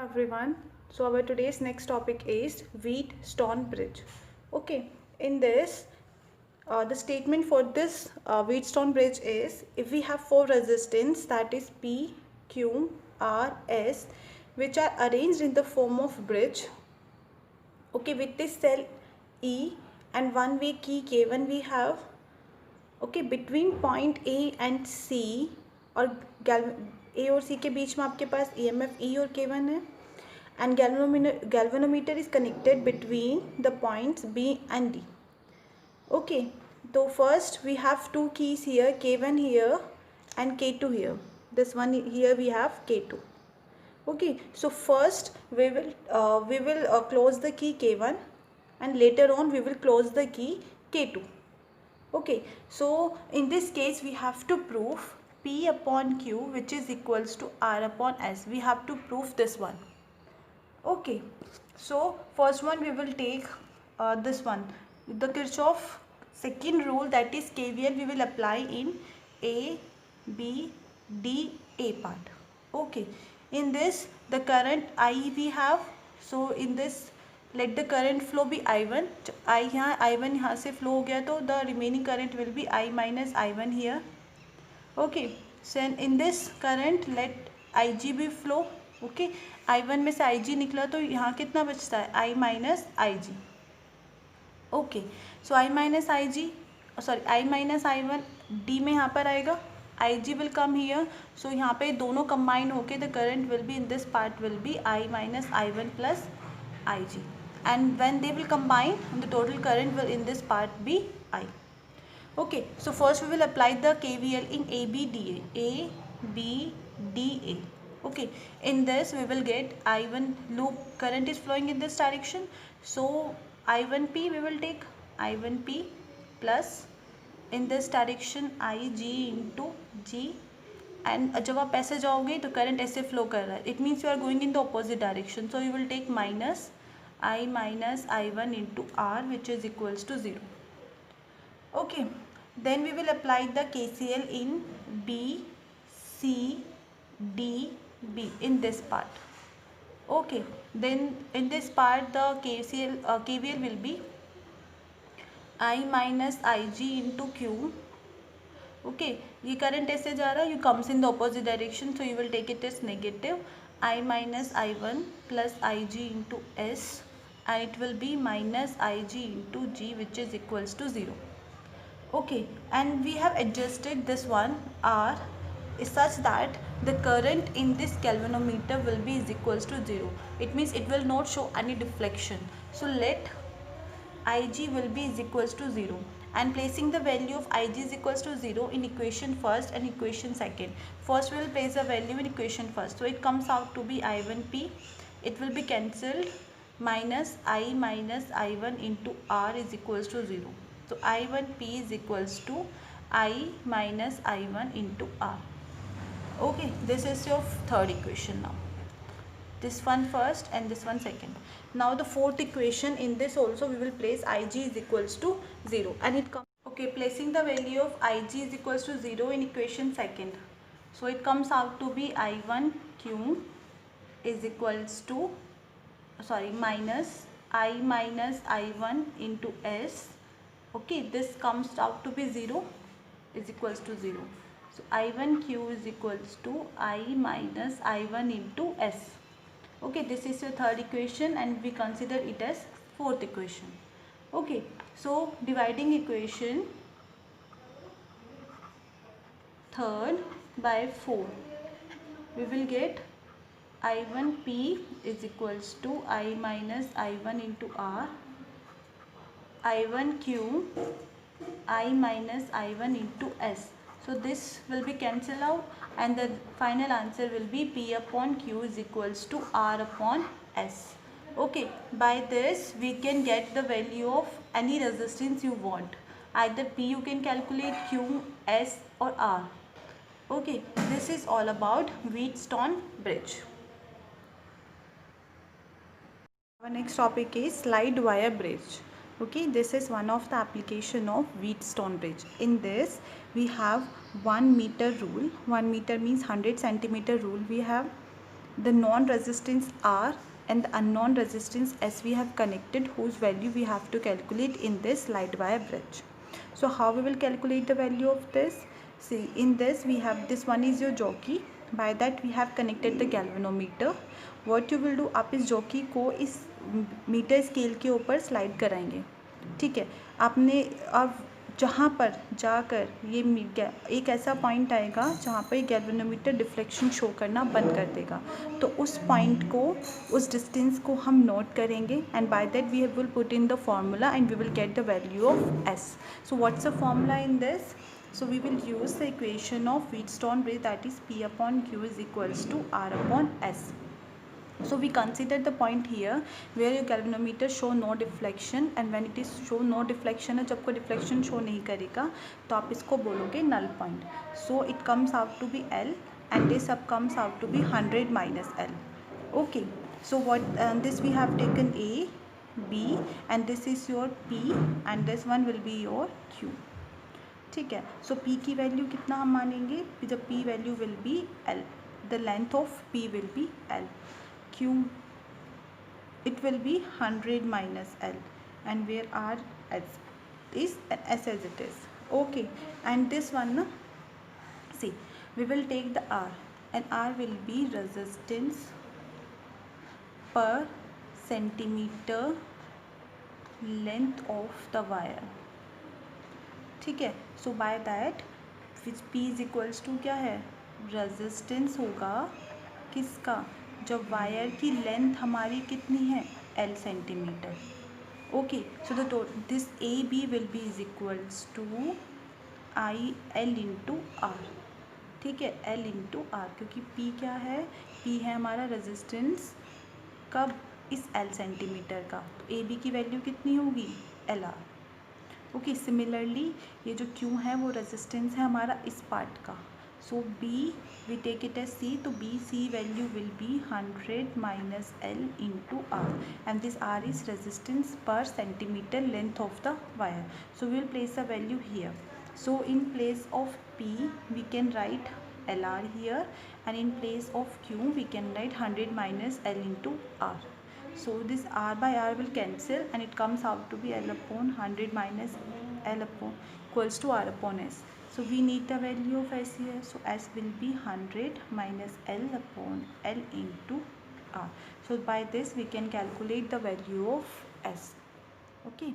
Everyone. So our today's next topic is Wheatstone Bridge. Okay, in this, the statement for this Wheatstone Bridge is if we have four resistance, that is P, Q, R, S, which are arranged in the form of bridge. Okay, with this cell E and one way key K1 we have. Okay, between point A and C और A और C के बीच में आपके पास EMF E और K1 है. And galvanometer is connected between the points B and D. Okay, so first we have two keys here, K1 here and K2 here. This one here we have K2. Okay, so first we will close the key K1 and later on we will close the key K2. Okay, so in this case we have to prove P upon Q which is equals to R upon S. We have to prove this one. Okay, so first one we will take this one, the Kirchhoff second rule, that is KVL, we will apply in A, B, D, A part. Okay, in this the current I we have, so in this let the current flow be I1. I1 यहाँ से flow हो गया तो the remaining current will be I minus I1 here. Okay, so in this current let IG be flow. Okay, I1 में से IG निकला तो यहाँ कितना बचता है I minus IG. Okay, so I minus IG, sorry I minus I1 D में यहाँ पर आएगा, IG will come here. सो यहाँ पे दोनों कंबाइन होके the current will be in this part will be I minus I1 plus IG, and when they will combine the total current will in this part be I. Okay, so first we will apply the KVL in ABDA. ABDA. Okay, in this we will get I1 loop current is flowing in this direction. So I1P we will take I1P plus in this direction IG into G, and जब आप ऐसे जाओगे तो current ऐसे flow कर रहा है, it means you are going in the opposite direction. So you will take minus I minus I1 into R which is equals to 0. Okay, then we will apply the KCL in B, C, D, B in this part. Okay, then in this part the KVL will be I minus IG into Q. Okay, ये current ऐसे जा रहा है, you comes in the opposite direction, so you will take it as negative I minus I1 plus IG into S, and it will be minus IG into G which is equals to 0. Okay, and we have adjusted this one R is such that the current in this galvanometer will be is equals to 0. It means it will not show any deflection. So let IG will be is equals to 0, and placing the value of IG is equals to 0 in equation first and equation second. First we will place the value in equation first, so it comes out to be I1P, it will be cancelled, minus I minus I1 into R is equals to 0. So I1P is equals to I minus I1 into R. Okay, this is your third equation now. This one first and this one second. Now the fourth equation, in this also we will place Ig is equals to 0, and it comes. Okay, placing the value of Ig is equals to 0 in equation second. So it comes out to be I1Q is equals to, sorry, minus I minus I1 into S. Okay, this comes out to be 0 is equals to 0. So I1Q is equals to I minus I1 into S. Okay, this is your third equation and we consider it as fourth equation. Okay, so dividing equation third by 4, we will get I1P is equals to I minus I1 into R, I1Q I minus I1 into S. So this will be cancelled out, and the final answer will be P upon Q is equals to R upon S. Okay, by this we can get the value of any resistance you want. Either P you can calculate, Q, S or R. Okay, this is all about Wheatstone Bridge. Our next topic is slide wire bridge. Okay, this is one of the application of Wheatstone bridge. In this we have 1 meter rule. 1 meter means 100 centimeter rule we have, the non-resistance R and the unknown resistance S we have connected, whose value we have to calculate in this light wire bridge. So how we will calculate the value of this? See, in this we have, this one is your jockey, by that we have connected the galvanometer. What you will do, आप इस jockey को इस metre scale के ऊपर slide कराएंगे, ठीक है। आपने अब जहाँ पर जाकर ये एक ऐसा पॉइंट आएगा जहाँ पर गैल्वेनोमीटर डिफ्लेक्शन शो करना बंद कर देगा, तो उस पॉइंट को, उस डिस्टेंस को हम नोट करेंगे, and by that we will put in the formula and we will get the value of S. So what's the formula in this? So we will use the equation of Wheatstone bridge, that is P upon Q is equals to R upon S. So we consider the point here where your galvanometer show no deflection, and when it is show no deflection है, जब कोई deflection show नहीं करेगा तो आप इसको बोलोगे null point. So it comes out to be L and this sub comes out to be 100 minus L. Okay. So what this we have taken A, B and this is your P and this one will be your Q. ठीक है. सो P की value कितना हम मानेंगे? जब P value will B L, the length of P will be L. Q it will be 100 minus L, and where R S is S as it is. Okay, and this one, see, we will take the R, and R will be resistance per centimeter length of the wire. ठीक है. So by that which P is equals to क्या है? Resistance होगा किसका? जब wire की length हमारी कितनी है? L centimetre. Okay. So the this A B will be is equals to I L into R. ठीक है, L इंटू आर, क्योंकि P क्या है? P है हमारा रेजिस्टेंस कब? इस L सेंटीमीटर का. तो ए बी की वैल्यू कितनी होगी? L R. ओके. सिमिलरली ये जो Q है वो रेजिस्टेंस है हमारा इस पार्ट का. So B we take it as C, तो B C value will be 100 minus L into R, and this R is resistance per centimetre length of the wire. So we will place the value here. So in place of P we can write LR here, and in place of Q we can write 100 minus L into R. So this R by R will cancel and it comes out to be L upon 100 minus L upon equals to R upon S. So we need the value of S here. So S will be 100 minus L upon L into R. So by this we can calculate the value of S. Okay.